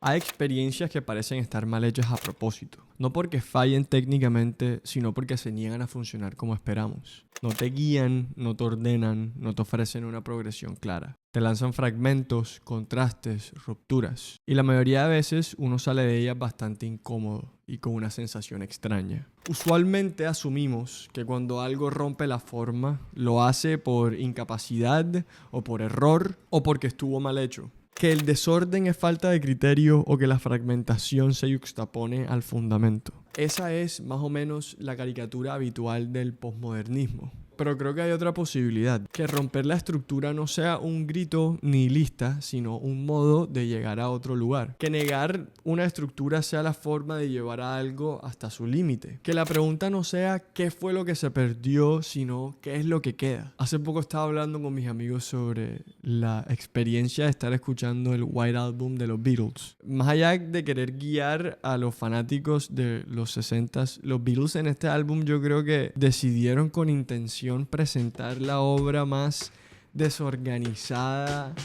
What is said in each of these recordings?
Hay experiencias que parecen estar mal hechas a propósito, no porque fallen técnicamente, sino porque se niegan a funcionar como esperamos. No te guían, no te ordenan, no te ofrecen una progresión clara. Te lanzan fragmentos, contrastes, rupturas. Y la mayoría de veces uno sale de ellas bastante incómodo y con una sensación extraña. Usualmente asumimos que cuando algo rompe la forma, lo hace por incapacidad o por error o porque estuvo mal hecho. Que el desorden es falta de criterio o que la fragmentación se yuxtapone al fundamento. Esa es más o menos la caricatura habitual del posmodernismo. Pero creo que hay otra posibilidad, que romper la estructura no sea un grito nihilista, sino un modo de llegar a otro lugar. Que negar una estructura sea la forma de llevar a algo hasta su límite. Que la pregunta no sea qué fue lo que se perdió, sino qué es lo que queda. Hace poco estaba hablando con mis amigos sobre la experiencia de estar escuchando el White Album de los Beatles. Más allá de querer guiar a los fanáticos de los 60s, los Beatles en este álbum yo creo que decidieron con intención presentar la obra más desorganizada,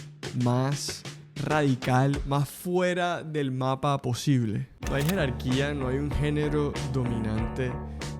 más radical, más fuera del mapa posible. No hay jerarquía, no hay un género dominante,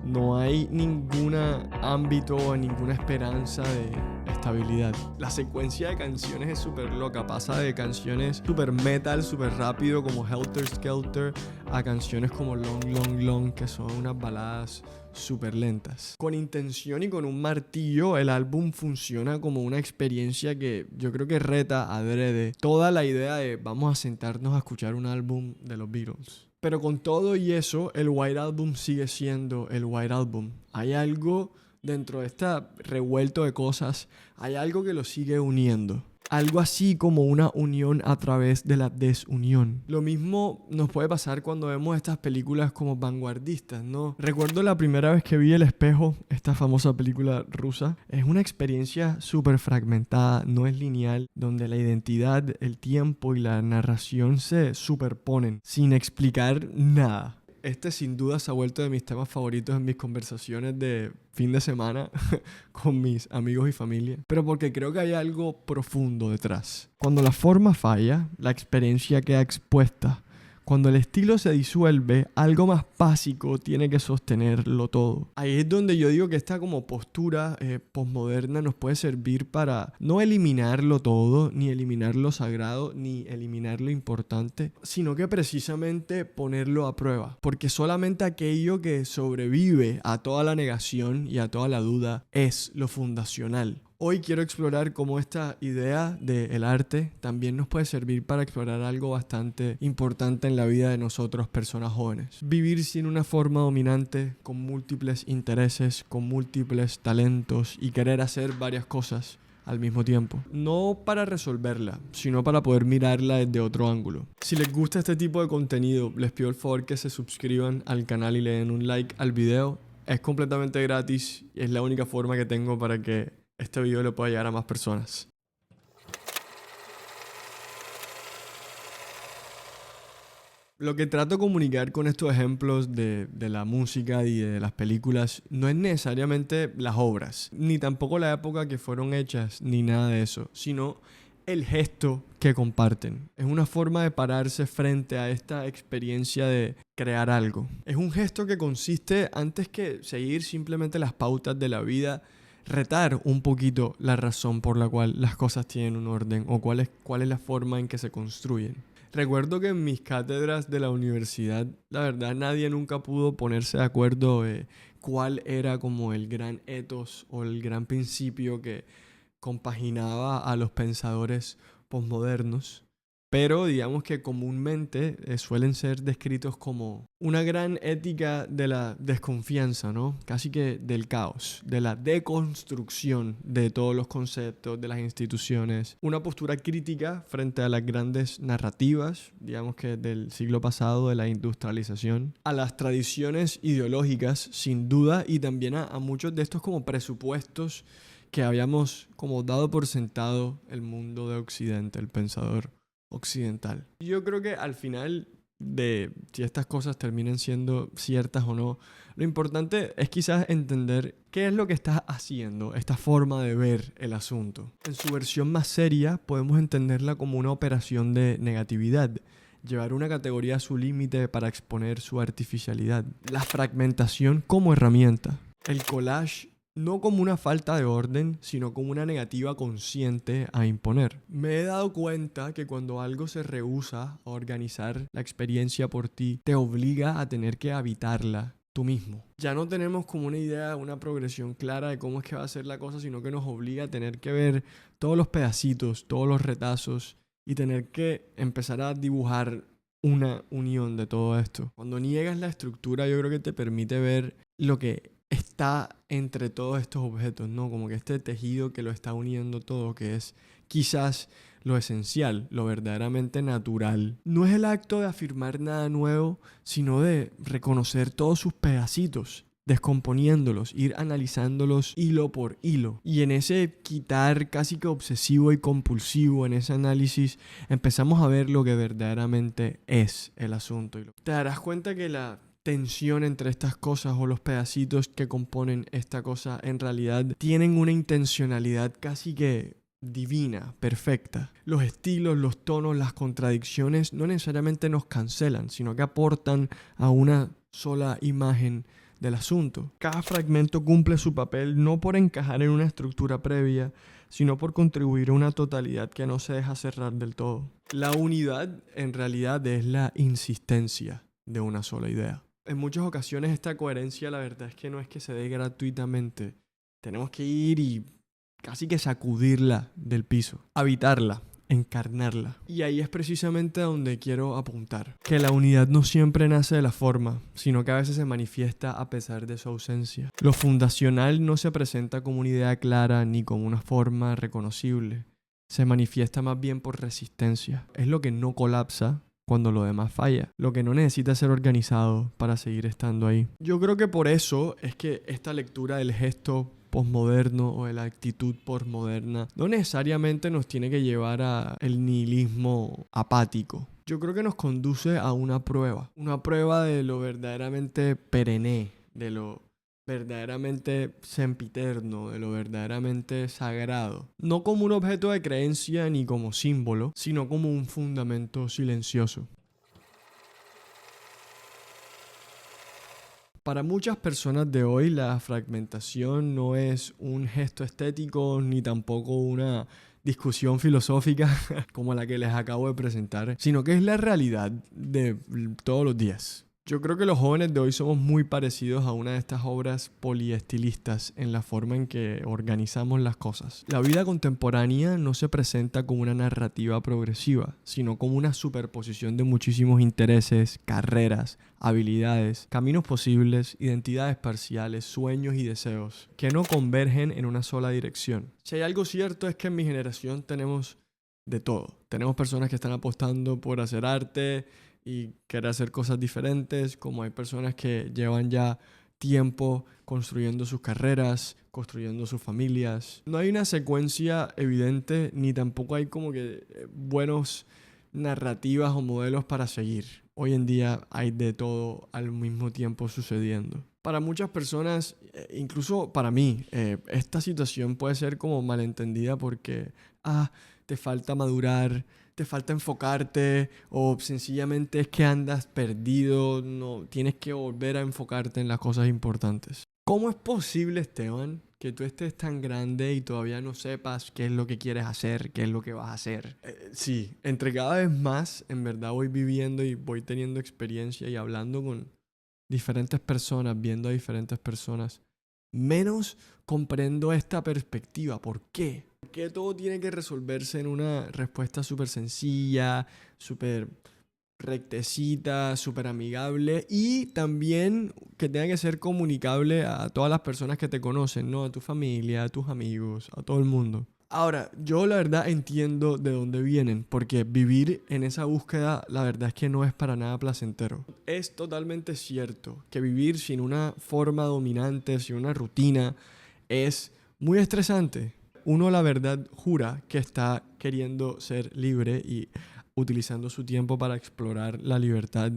no hay ningún ámbito o ninguna esperanza de estabilidad. La secuencia de canciones es súper loca, pasa de canciones súper metal, súper rápido como Helter Skelter, a canciones como Long Long Long, que son unas baladas súper lentas. Con intención y con un martillo, el álbum funciona como una experiencia que yo creo que reta adrede toda la idea de vamos a sentarnos a escuchar un álbum de los Beatles. Pero con todo y eso, el White Album sigue siendo el White Album. Hay algo dentro de este revuelto de cosas, hay algo que lo sigue uniendo. Algo así como una unión a través de la desunión. Lo mismo nos puede pasar cuando vemos estas películas como vanguardistas, ¿no? Recuerdo la primera vez que vi El Espejo, esta famosa película rusa. Es una experiencia súper fragmentada, no es lineal, donde la identidad, el tiempo y la narración se superponen sin explicar nada. Este sin duda se ha vuelto de mis temas favoritos en mis conversaciones de fin de semana con mis amigos y familia. Pero porque creo que hay algo profundo detrás. Cuando la forma falla, la experiencia queda expuesta. Cuando el estilo se disuelve, algo más básico tiene que sostenerlo todo. Ahí es donde yo digo que esta como postura posmoderna nos puede servir para no eliminarlo todo, ni eliminar lo sagrado, ni eliminar lo importante, sino que precisamente ponerlo a prueba. Porque solamente aquello que sobrevive a toda la negación y a toda la duda es lo fundacional. Hoy quiero explorar cómo esta idea del arte también nos puede servir para explorar algo bastante importante en la vida de nosotros, personas jóvenes. Vivir sin una forma dominante, con múltiples intereses, con múltiples talentos y querer hacer varias cosas al mismo tiempo. No para resolverla, sino para poder mirarla desde otro ángulo. Si les gusta este tipo de contenido, les pido el favor que se suscriban al canal y le den un like al video. Es completamente gratis y es la única forma que tengo para que este video le pueda llegar a más personas. Lo que trato de comunicar con estos ejemplos de la música y de las películas no es necesariamente las obras, ni tampoco la época que fueron hechas, ni nada de eso, sino el gesto que comparten. Es una forma de pararse frente a esta experiencia de crear algo. Es un gesto que consiste, antes que seguir simplemente las pautas de la vida, retar un poquito la razón por la cual las cosas tienen un orden o cuál es la forma en que se construyen. Recuerdo que en mis cátedras de la universidad, la verdad, nadie nunca pudo ponerse de acuerdo de cuál era como el gran ethos o el gran principio que compaginaba a los pensadores posmodernos. Pero digamos que comúnmente suelen ser descritos como una gran ética de la desconfianza, ¿no? Casi que del caos, de la deconstrucción de todos los conceptos, de las instituciones. Una postura crítica frente a las grandes narrativas, digamos que del siglo pasado, de la industrialización. A las tradiciones ideológicas, sin duda, y también a muchos de estos como presupuestos que habíamos como dado por sentado el mundo de Occidente, el pensador occidental. Yo creo que al final de si estas cosas terminan siendo ciertas o no, lo importante es quizás entender qué es lo que está haciendo esta forma de ver el asunto. En su versión más seria podemos entenderla como una operación de negatividad, llevar una categoría a su límite para exponer su artificialidad. La fragmentación como herramienta. El collage no como una falta de orden, sino como una negativa consciente a imponer. Me he dado cuenta que cuando algo se rehúsa a organizar la experiencia por ti, te obliga a tener que habitarla tú mismo. Ya no tenemos como una idea, una progresión clara de cómo es que va a ser la cosa, sino que nos obliga a tener que ver todos los pedacitos, todos los retazos y tener que empezar a dibujar una unión de todo esto. Cuando niegas la estructura, yo creo que te permite ver lo que está entre todos estos objetos, ¿no? Como que este tejido que lo está uniendo todo, que es quizás lo esencial, lo verdaderamente natural. No es el acto de afirmar nada nuevo, sino de reconocer todos sus pedacitos, descomponiéndolos, ir analizándolos hilo por hilo. Y en ese quitar casi que obsesivo y compulsivo, en ese análisis, empezamos a ver lo que verdaderamente es el asunto. Te darás cuenta que la tensión entre estas cosas o los pedacitos que componen esta cosa en realidad tienen una intencionalidad casi que divina, perfecta. Los estilos, los tonos, las contradicciones no necesariamente nos cancelan, sino que aportan a una sola imagen del asunto. Cada fragmento cumple su papel no por encajar en una estructura previa, sino por contribuir a una totalidad que no se deja cerrar del todo. La unidad en realidad es la insistencia de una sola idea. En muchas ocasiones esta coherencia, la verdad es que no es que se dé gratuitamente. Tenemos que ir y casi que sacudirla del piso, habitarla, encarnarla. Y ahí es precisamente a donde quiero apuntar. Que la unidad no siempre nace de la forma, sino que a veces se manifiesta a pesar de su ausencia. Lo fundacional no se presenta como una idea clara ni como una forma reconocible. Se manifiesta más bien por resistencia. Es lo que no colapsa cuando lo demás falla, lo que no necesita ser organizado para seguir estando ahí. Yo creo que por eso es que esta lectura del gesto posmoderno o de la actitud postmoderna no necesariamente nos tiene que llevar a el nihilismo apático. Yo creo que nos conduce a una prueba de lo verdaderamente perenne, de lo verdaderamente sempiterno, de lo verdaderamente sagrado. No como un objeto de creencia ni como símbolo, sino como un fundamento silencioso. Para muchas personas de hoy, la fragmentación no es un gesto estético ni tampoco una discusión filosófica como la que les acabo de presentar, sino que es la realidad de todos los días. Yo creo que los jóvenes de hoy somos muy parecidos a una de estas obras poliestilistas en la forma en que organizamos las cosas. La vida contemporánea no se presenta como una narrativa progresiva, sino como una superposición de muchísimos intereses, carreras, habilidades, caminos posibles, identidades parciales, sueños y deseos, que no convergen en una sola dirección. Si hay algo cierto es que en mi generación tenemos de todo. Tenemos personas que están apostando por hacer arte y querer hacer cosas diferentes, como hay personas que llevan ya tiempo construyendo sus carreras, construyendo sus familias. No hay una secuencia evidente, ni tampoco hay como que buenos narrativas o modelos para seguir. Hoy en día hay de todo al mismo tiempo sucediendo. Para muchas personas, incluso para mí, esta situación puede ser como malentendida porque, te falta madurar, te falta enfocarte o sencillamente es que andas perdido, no, tienes que volver a enfocarte en las cosas importantes. ¿Cómo es posible, Esteban, que tú estés tan grande y todavía no sepas qué es lo que quieres hacer, qué es lo que vas a hacer? Sí, entre cada vez más, en verdad voy viviendo y voy teniendo experiencia y hablando con diferentes personas, viendo a diferentes personas, menos comprendo esta perspectiva. ¿Por qué? ¿Por qué todo tiene que resolverse en una respuesta súper sencilla, súper rectecita, súper amigable y también que tenga que ser comunicable a todas las personas que te conocen, ¿no? A tu familia, a tus amigos, a todo el mundo? Ahora, yo la verdad entiendo de dónde vienen, porque vivir en esa búsqueda, la verdad es que no es para nada placentero. Es totalmente cierto que vivir sin una forma dominante, sin una rutina, es muy estresante. Uno, la verdad, jura que está queriendo ser libre y utilizando su tiempo para explorar la libertad,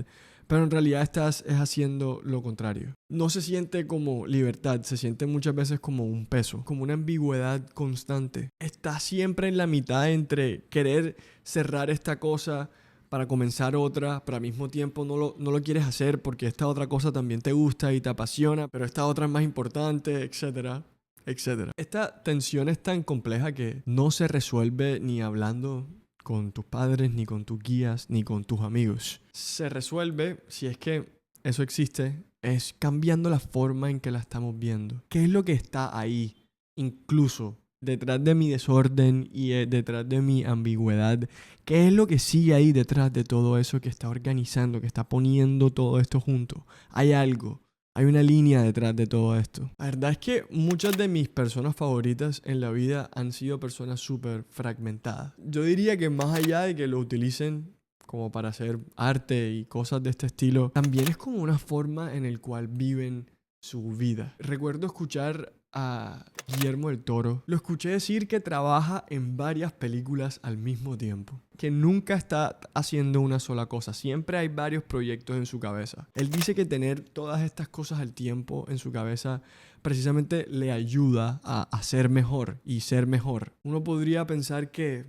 pero en realidad estás haciendo lo contrario. No se siente como libertad, se siente muchas veces como un peso, como una ambigüedad constante. Estás siempre en la mitad entre querer cerrar esta cosa, para comenzar otra, pero al mismo tiempo no lo quieres hacer porque esta otra cosa también te gusta y te apasiona, pero esta otra es más importante, etcétera, etcétera. Esta tensión es tan compleja que no se resuelve ni hablando con tus padres, ni con tus guías, ni con tus amigos. Se resuelve, si es que eso existe, es cambiando la forma en que la estamos viendo. ¿Qué es lo que está ahí? Incluso detrás de mi desorden y detrás de mi ambigüedad, ¿qué es lo que sigue ahí detrás de todo eso que está organizando, que está poniendo todo esto junto? Hay algo, hay una línea detrás de todo esto. La verdad es que muchas de mis personas favoritas en la vida han sido personas súper fragmentadas. Yo diría que más allá de que lo utilicen como para hacer arte y cosas de este estilo, también es como una forma en la cual viven su vida. Recuerdo escuchar a Guillermo del Toro. Lo escuché decir que trabaja en varias películas al mismo tiempo, que nunca está haciendo una sola cosa, siempre hay varios proyectos en su cabeza. Él dice que tener todas estas cosas al tiempo en su cabeza precisamente le ayuda a ser mejor y ser mejor. Uno podría pensar que,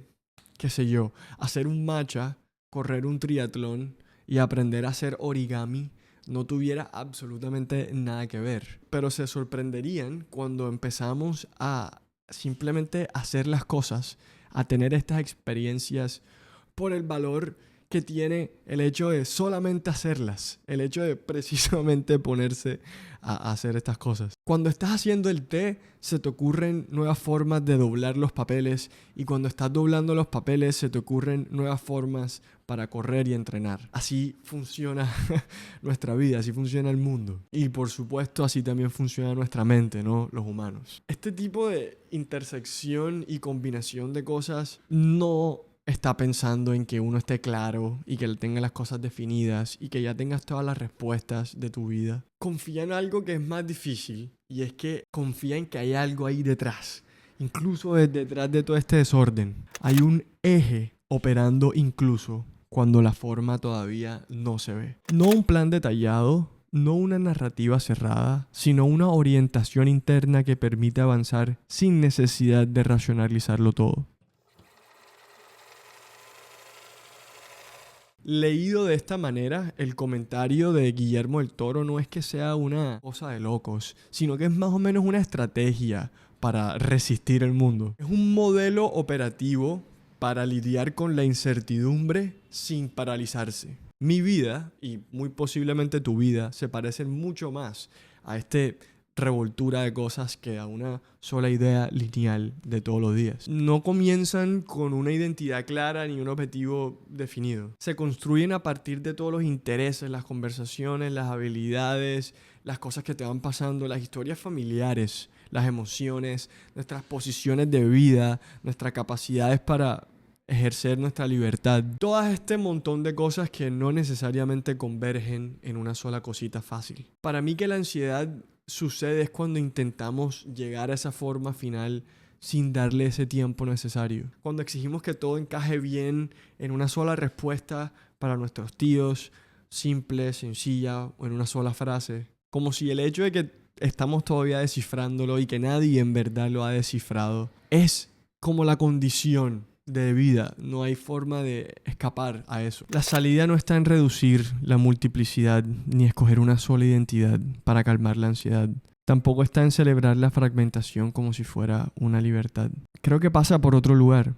qué sé yo, hacer un matcha, correr un triatlón y aprender a hacer origami no tuviera absolutamente nada que ver. Pero se sorprenderían cuando empezamos a simplemente hacer las cosas, a tener estas experiencias por el valor que tiene el hecho de solamente hacerlas, el hecho de precisamente ponerse a hacer estas cosas. Cuando estás haciendo el té, se te ocurren nuevas formas de doblar los papeles, y cuando estás doblando los papeles, se te ocurren nuevas formas para correr y entrenar. Así funciona nuestra vida, así funciona el mundo. Y por supuesto, así también funciona nuestra mente, ¿no? Los humanos. Este tipo de intersección y combinación de cosas no está pensando en que uno esté claro y que tenga las cosas definidas y que ya tengas todas las respuestas de tu vida. Confía en algo que es más difícil, y es que confía en que hay algo ahí detrás. Incluso detrás de todo este desorden hay un eje operando, incluso cuando la forma todavía no se ve. No un plan detallado, no una narrativa cerrada, sino una orientación interna que permite avanzar sin necesidad de racionalizarlo todo. Leído de esta manera, el comentario de Guillermo del Toro no es que sea una cosa de locos, sino que es más o menos una estrategia para resistir el mundo. Es un modelo operativo para lidiar con la incertidumbre sin paralizarse. Mi vida, y muy posiblemente tu vida, se parecen mucho más a este revoltura de cosas que a una sola idea lineal de todos los días. No comienzan con una identidad clara ni un objetivo definido. Se construyen a partir de todos los intereses, las conversaciones, las habilidades, las cosas que te van pasando, las historias familiares, las emociones, nuestras posiciones de vida, nuestras capacidades para ejercer nuestra libertad. Todo este montón de cosas que no necesariamente convergen en una sola cosita fácil. Para mí que la ansiedad sucede es cuando intentamos llegar a esa forma final sin darle ese tiempo necesario. Cuando exigimos que todo encaje bien en una sola respuesta para nuestros tíos, simple, sencilla o en una sola frase. Como si el hecho de que estamos todavía descifrándolo y que nadie en verdad lo ha descifrado es como la condición de vida. No hay forma de escapar a eso. La salida no está en reducir la multiplicidad ni escoger una sola identidad para calmar la ansiedad. Tampoco está en celebrar la fragmentación como si fuera una libertad. Creo que pasa por otro lugar.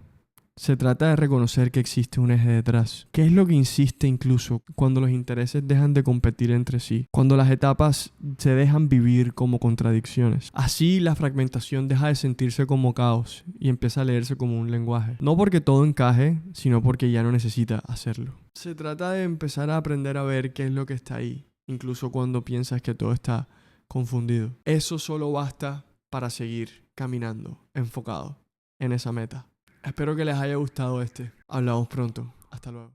Se trata de reconocer que existe un eje detrás. ¿Qué es lo que insiste incluso cuando los intereses dejan de competir entre sí? Cuando las etapas se dejan vivir como contradicciones. Así la fragmentación deja de sentirse como caos y empieza a leerse como un lenguaje. No porque todo encaje, sino porque ya no necesita hacerlo. Se trata de empezar a aprender a ver qué es lo que está ahí, incluso cuando piensas que todo está confundido. Eso solo basta para seguir caminando, enfocado en esa meta. Espero que les haya gustado este. Hablamos pronto. Hasta luego.